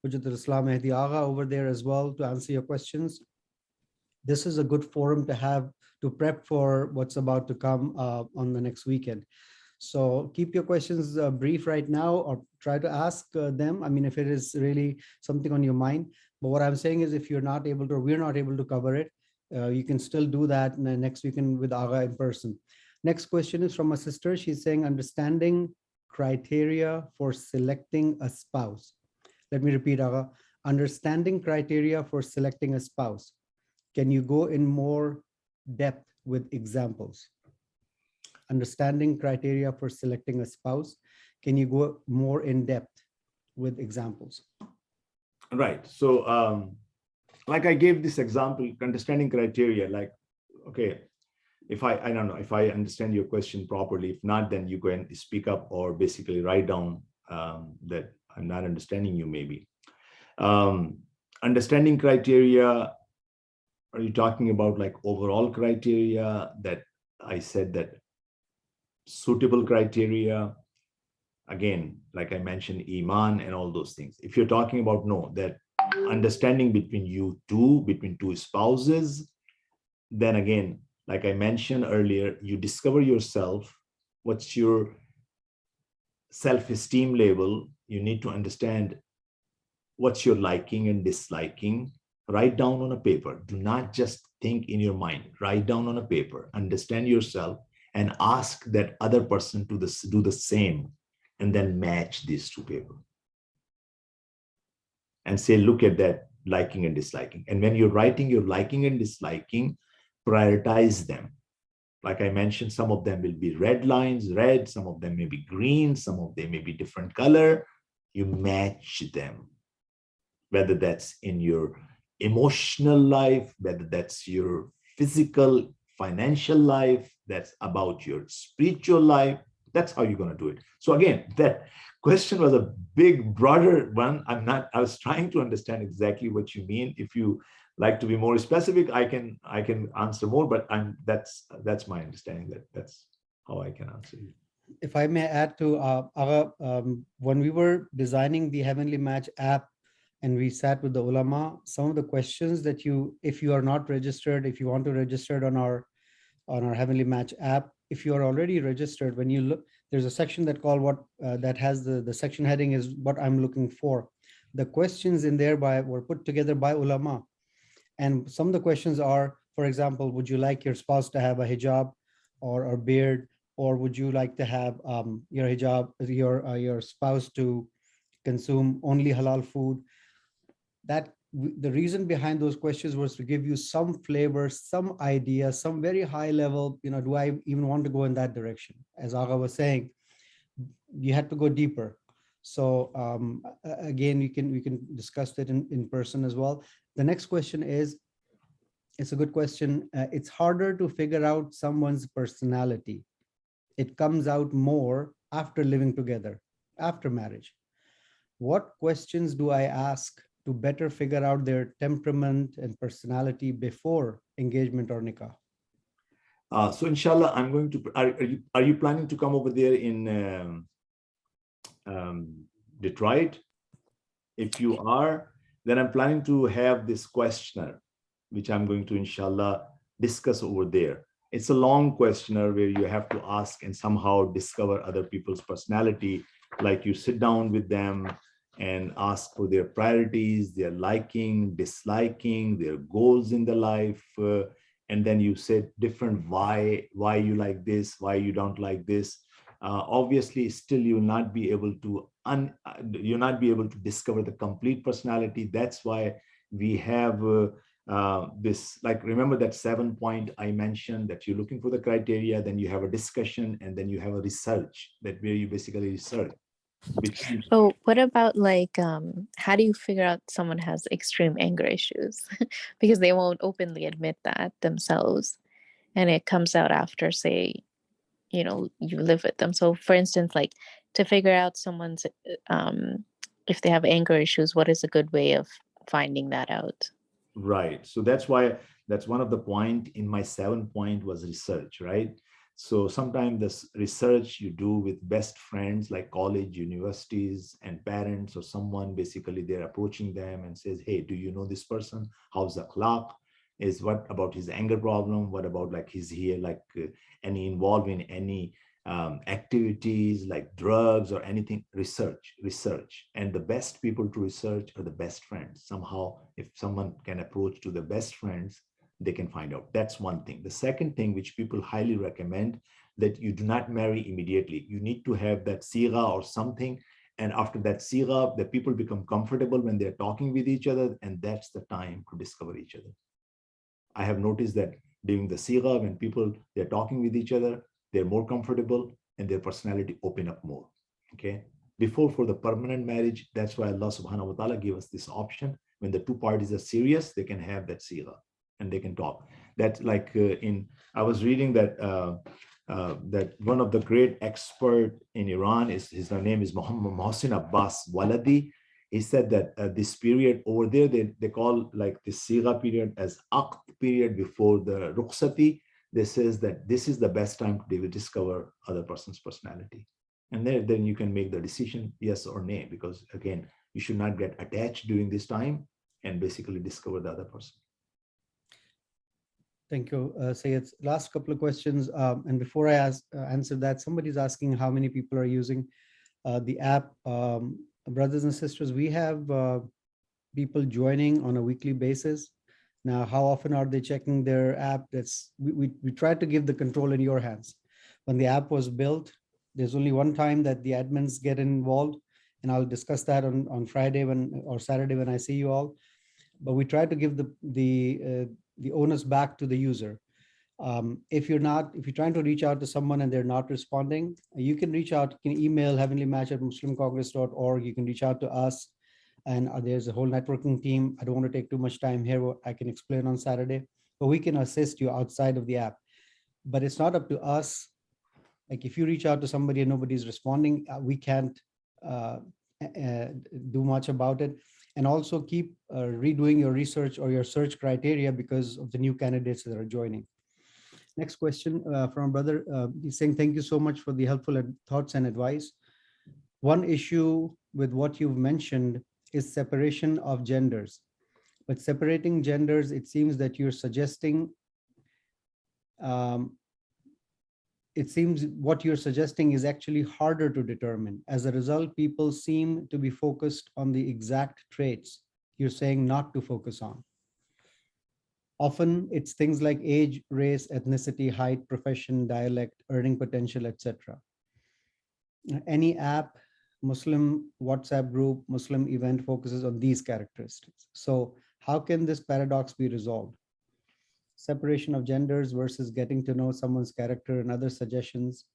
S3: Hujjatul Islam Mehdi Agha over there as well to answer your questions. This is a good forum to have to prep for what's about to come on the next weekend. So keep your questions brief right now, or try to ask them. I mean, if it is really something on your mind. But what I'm saying is, if you're not able to, or we're not able to cover it, you can still do that next weekend with Agha in person. Next question is from a sister. She's saying, understanding criteria for selecting a spouse. Let me repeat, Agha. Understanding criteria for selecting a spouse. Can you go in more depth with examples? Understanding criteria for selecting a spouse. Can you go more in depth with examples?
S1: Right. So like I gave this example, understanding criteria, like, okay, if I don't know if I understand your question properly. If not, then you go and speak up, or basically write down that I'm not understanding you maybe. Understanding criteria, are you talking about like overall criteria that I said, that suitable criteria? Again, like I mentioned, Iman and all those things. If you're talking about, no, that understanding between you two, between two spouses, then again, like I mentioned earlier, you discover yourself, what's your self-esteem level. You need to understand what's your liking and disliking. Write down on a paper. Do not just think in your mind. Write down on a paper. Understand yourself and ask that other person to do the same, and then match these two people. And say, look at that liking and disliking. And when you're writing your liking and disliking, prioritize them. Like I mentioned, some of them will be red lines, red, some of them may be green, some of them may be different color. You match them, whether that's in your emotional life, whether that's your physical, financial life, that's about your spiritual life. That's how you're going to do it. So again, that question was a big, broader one. I was trying to understand exactly what you mean. If you like to be more specific, I can answer more, but that's my understanding. That's how I can answer you.
S3: If I may add to Agha, when we were designing the Heavenly Match app and we sat with the ulama, some of the questions that if you are not registered, if you want to register on our Heavenly Match app, if you are already registered, when you look, there's a section that that has the section heading is what I'm looking for. The questions in there were put together by ulama. And some of the questions are, for example, would you like your spouse to have a hijab or beard, or would you like to have your hijab, your spouse to consume only halal food? The reason behind those questions was to give you some flavor, some idea, some very high level, do I even want to go in that direction? As Agha was saying, you had to go deeper. So again, we can discuss that in person as well. The next question is, it's a good question. It's harder to figure out someone's personality. it comes out more after living together, after marriage. What questions do I ask to better figure out their temperament and personality before engagement or nikah?
S1: So inshallah, I'm going to, are you planning to come over there in Detroit? If you are, then I'm planning to have this questionnaire, which I'm going to inshallah discuss over there. It's a long questionnaire where you have to ask and somehow discover other people's personality. Like you sit down with them and ask for their priorities, their liking, disliking, their goals in the life. And then you say different why you like this, why you don't like this. Obviously, still you'll not be able to discover the complete personality. That's why we have this, like, remember that 7-point I mentioned, that you're looking for the criteria, then you have a discussion, and then you have a research, that where you basically research.
S2: Oh, what about like how do you figure out someone has extreme anger issues? Because they won't openly admit that themselves, and it comes out after, say, you know, you live with them. So for instance, like, to figure out someone's if they have anger issues, what is a good way of finding that out?
S1: Right. So that's why, that's one of the point in my 7-point was research, right? So sometimes this research you do with best friends like college, universities, and parents, or someone, basically they're approaching them and says, hey, do you know this person? How's the akhlaq? Is what about his anger problem? What about, like, is he like any involved in any activities like drugs or anything? Research. And the best people to research are the best friends. Somehow, if someone can approach to the best friends, they can find out. That's one thing. The second thing, which people highly recommend, that you do not marry immediately. You need to have that sigha or something. And after that sigha, the people become comfortable when they're talking with each other. And that's the time to discover each other. I have noticed that during the sigha, when people, they're talking with each other, they're more comfortable and their personality open up more. Okay. Before, for the permanent marriage, that's why Allah subhanahu wa ta'ala gave us this option. When the two parties are serious, they can have that sigha and they can talk. That's like I was reading that that one of the great expert in Iran is, his name is Mohsin Abbas Waladi. He said that this period over there, they call like this sigha period as aqd period before the rukhsati. They says that this is the best time to discover other person's personality. And then you can make the decision, yes or nay, because again, you should not get attached during this time and basically discover the other person.
S3: Thank you, Syed. Last couple of questions. And before I answer that, somebody's asking how many people are using the app. Brothers and sisters, we have people joining on a weekly basis. Now, how often are they checking their app? We try to give the control in your hands. When the app was built, there's only one time that the admins get involved, and I'll discuss that on Friday or Saturday when I see you all. But we try to give the onus back to the user. If you're trying to reach out to someone and they're not responding, you can reach out. You can email heavenlymatch@muslimcongress.org. You can reach out to us, and there's a whole networking team. I don't want to take too much time here. I can explain on Saturday, but we can assist you outside of the app. But it's not up to us. Like, if you reach out to somebody and nobody's responding, we can't do much about it. And also keep redoing your research or your search criteria because of the new candidates that are joining. Next question from a brother. He's saying, thank you so much for the helpful thoughts and advice. One issue with what you've mentioned is separation of genders. But separating genders, it seems that you're suggesting, what you're suggesting is actually harder to determine. As a result, people seem to be focused on the exact traits you're saying not to focus on. Often it's things like age, race, ethnicity, height, profession, dialect, earning potential, etc. Any app, Muslim WhatsApp group, Muslim event focuses on these characteristics. So how can this paradox be resolved? Separation of genders versus getting to know someone's character, and other suggestions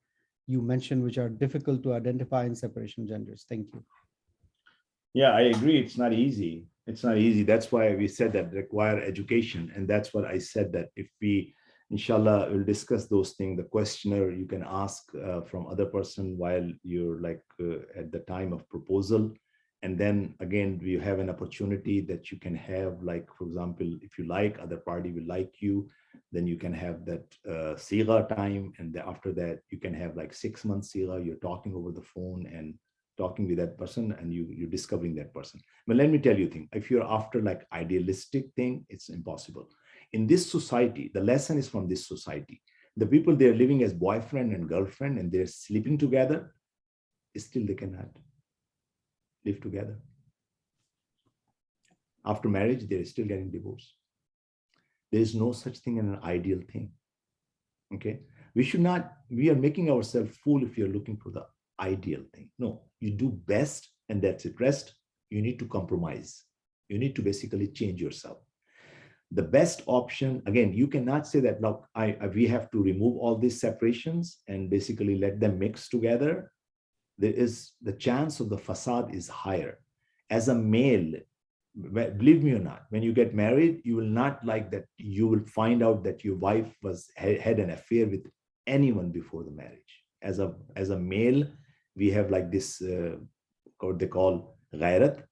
S3: you mentioned which are difficult to identify in separation of genders. Thank you.
S1: Yeah, I agree. It's not easy. It's not easy. That's why we said that require education. And that's what I said, that if we, inshallah, we'll discuss those things. The questionnaire you can ask from other person while you're like at the time of proposal. And then again, we have an opportunity that you can have, like, for example, if you like, other party will like you, then you can have that siga time. And after that, you can have like 6 months siga. You're talking over the phone and talking with that person, and you're discovering that person. But let me tell you a thing. If you're after like idealistic thing, it's impossible. In this society, the lesson is from this society. The people they're living as boyfriend and girlfriend and they're sleeping together, still they cannot live together. After marriage, they're still getting divorced. There is no such thing as an ideal thing. Okay. We are making ourselves fool if you're looking for the ideal thing. No, you do best and that's it. Rest, you need to compromise. You need to basically change yourself. The best option, again, you cannot say that, look, we have to remove all these separations and basically let them mix together. There is the chance of the facade is higher. As a male, believe me or not, when you get married, you will not like that. You will find out that your wife had an affair with anyone before the marriage. As a male, we have like this, what they call ghairat.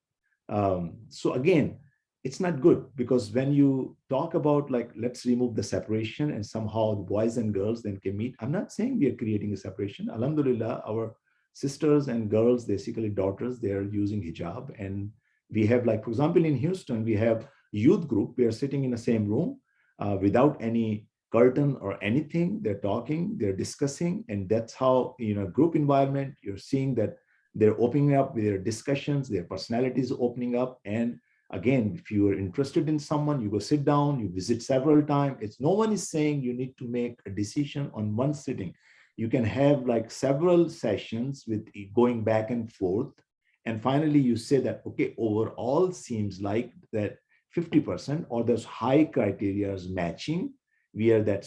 S1: So again, it's not good, because when you talk about like, let's remove the separation and somehow the boys and girls then can meet. I'm not saying we are creating a separation. Alhamdulillah, our sisters and girls, basically daughters, they are using hijab. And we have, like, for example, in Houston, we have youth group. We are sitting in the same room without any curtain or anything. They're talking, they're discussing. And that's how, group environment, you're seeing that they're opening up with their discussions, their personalities opening up. And again, if you are interested in someone, you go sit down, you visit several times. It's no one is saying you need to make a decision on one sitting. You can have like several sessions with going back and forth. And finally, you say that, okay, overall seems like that 50% or those high criteria is matching. We have that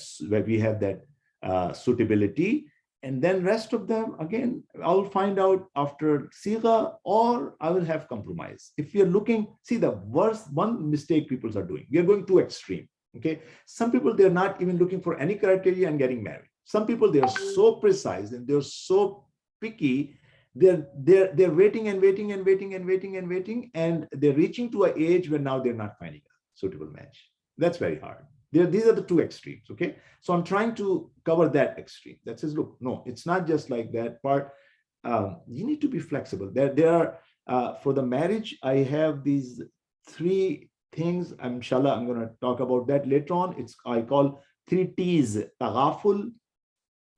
S1: suitability. And then rest of them, again, I'll find out after siga, or I will have compromise. If you're looking, see the worst one mistake people are doing. We are going too extreme. Okay. Some people, they're not even looking for any criteria and getting married. Some people, they are so precise and they're so picky. They're waiting and waiting and waiting and waiting and waiting. And they're reaching to an age where now they're not finding a suitable match. That's very hard. These are the two extremes. Okay. So I'm trying to cover that extreme. That says, look, no, it's not just like that part. You need to be flexible. There are, for the marriage, I have these 3 things. Inshallah, I'm going to talk about that later on. I call 3 T's: Taghaful,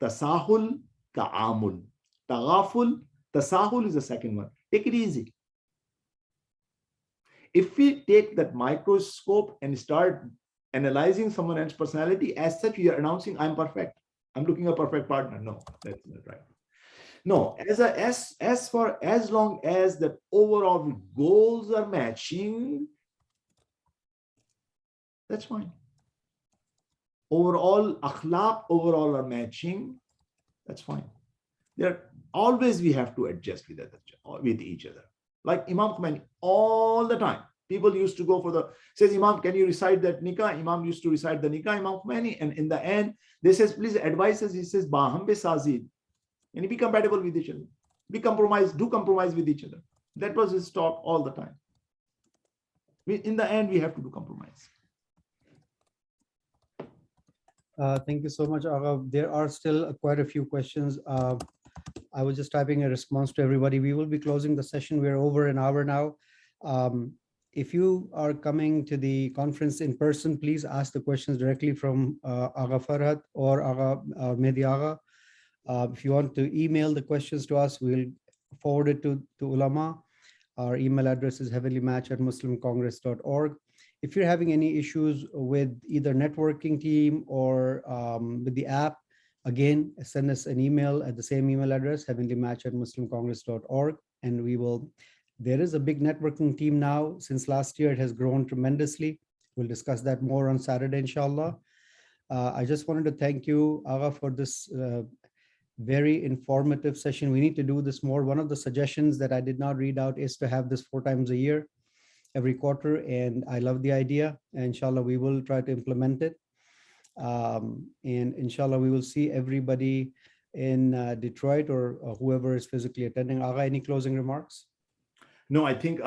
S1: Tasahul, Ta'amul. Taghaful, Tasahul is the second one. Take it easy. If we take that microscope and start analyzing someone else's personality, as such, we are announcing I'm perfect. I'm looking a perfect partner. No, that's not right. No, as long as the overall goals are matching, that's fine. Overall akhlaq overall are matching, that's fine. Always we have to adjust with each other. Like Imam Khomeini, all the time. People used to go for says, Imam, can you recite that nikah? Imam used to recite the nikah, Imam Khomeini. And in the end, they says, please advise us. He says, Baham be sazid. And be compatible with each other. Do compromise with each other. That was his talk all the time. In the end, we have to do compromise.
S3: Thank you so much, Agha. There are still quite a few questions. I was just typing a response to everybody. We will be closing the session. We're over an hour now. If you are coming to the conference in person, please ask the questions directly from Agha Farhat or Agha Mehdi Agha. If you want to email the questions to us, we'll forward it to ulama. Our email address is heavenlymatch@muslimcongress.org. If you're having any issues with either networking team or with the app, again, send us an email at the same email address, heavenlymatch@muslimcongress.org, and we will. There is a big networking team now. Since last year, it has grown tremendously. We'll discuss that more on Saturday, inshallah. I just wanted to thank you, Agha, for this very informative session. We need to do this more. One of the suggestions that I did not read out is to have this 4 times a year, every quarter, and I love the idea. And inshallah, we will try to implement it. And inshallah, we will see everybody in Detroit or whoever is physically attending. Agha, any closing remarks?
S1: No, I think,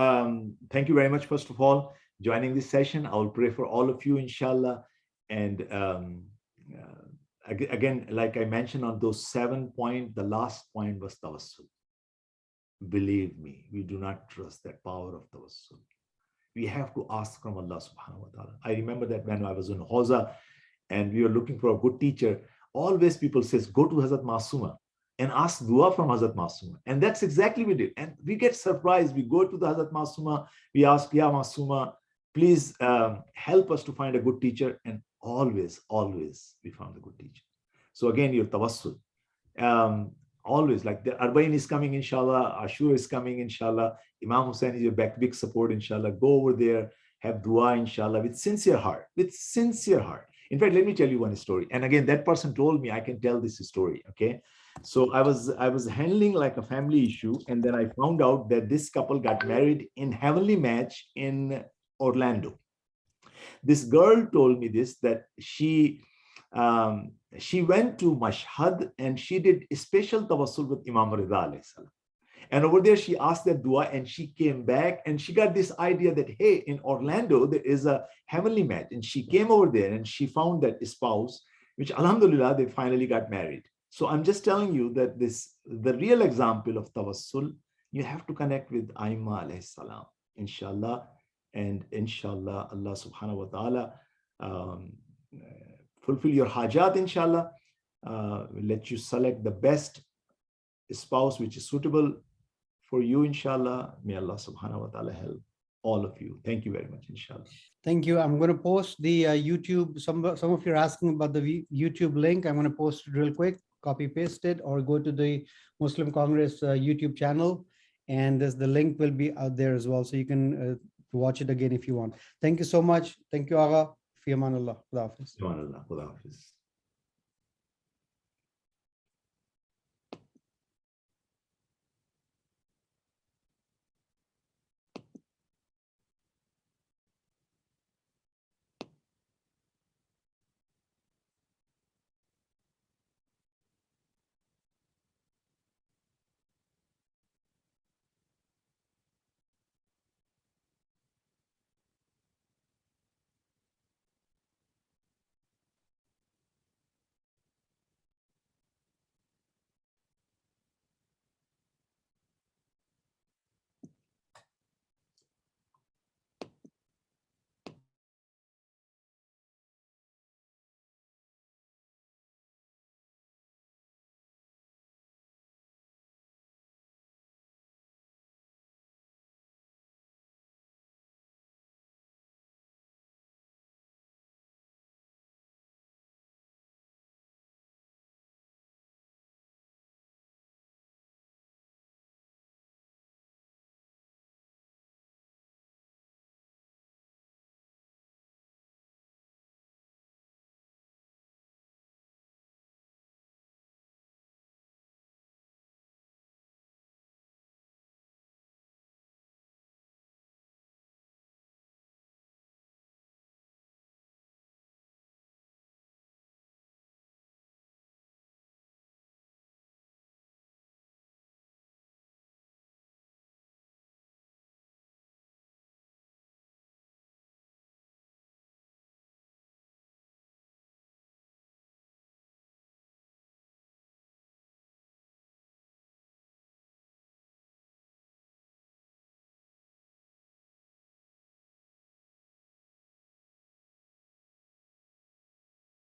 S1: thank you very much, first of all, joining this session. I will pray for all of you, inshallah. And again, like I mentioned on those 7 points, the last point was tawassul. Believe me, we do not trust that power of tawassul. We have to ask from Allah subhanahu wa ta'ala. I remember that when I was in Hausa and we were looking for a good teacher, always people says, go to Hazrat Masuma and ask dua from Hazrat Masuma. And that's exactly what we did. And we get surprised. We go to the Hazrat Masuma, we ask, Ya Masuma, please help us to find a good teacher. And always we found a good teacher. So again, your tawassul. Always, like the Arba'in is coming, inshallah, Ashura is coming, inshallah, Imam Hussain is your big support, inshallah. Go over there, have dua, inshallah, with sincere heart, In fact, let me tell you one story. And again, that person told me I can tell this story, okay? So I was handling like a family issue, and then I found out that this couple got married in Heavenly Match in Orlando. This girl told me this, that she went to Mashhad and she did a special tawassul with Imam Rida alayhi salam. And over there, she asked that dua and she came back and she got this idea that, hey, in Orlando, there is a Heavenly Match. And she came over there and she found that spouse, which alhamdulillah, they finally got married. So I'm just telling you that the real example of tawassul, you have to connect with Aimma alayhi salam, inshallah. And inshallah, Allah subhanahu wa ta'ala fulfill your hajat, inshallah. Let you select the best spouse which is suitable for you, inshallah. May Allah subhanahu wa ta'ala help all of you. Thank you very much, inshallah.
S3: Thank you. I'm going to post the YouTube. Some of you are asking about the YouTube link. I'm going to post it real quick, copy paste it, or go to the Muslim Congress YouTube channel. And the link will be out there as well. So you can watch it again if you want. Thank you so much. Thank you, Agha. Fi aman Allah. Khuda hafiz.
S1: Khuda hafiz.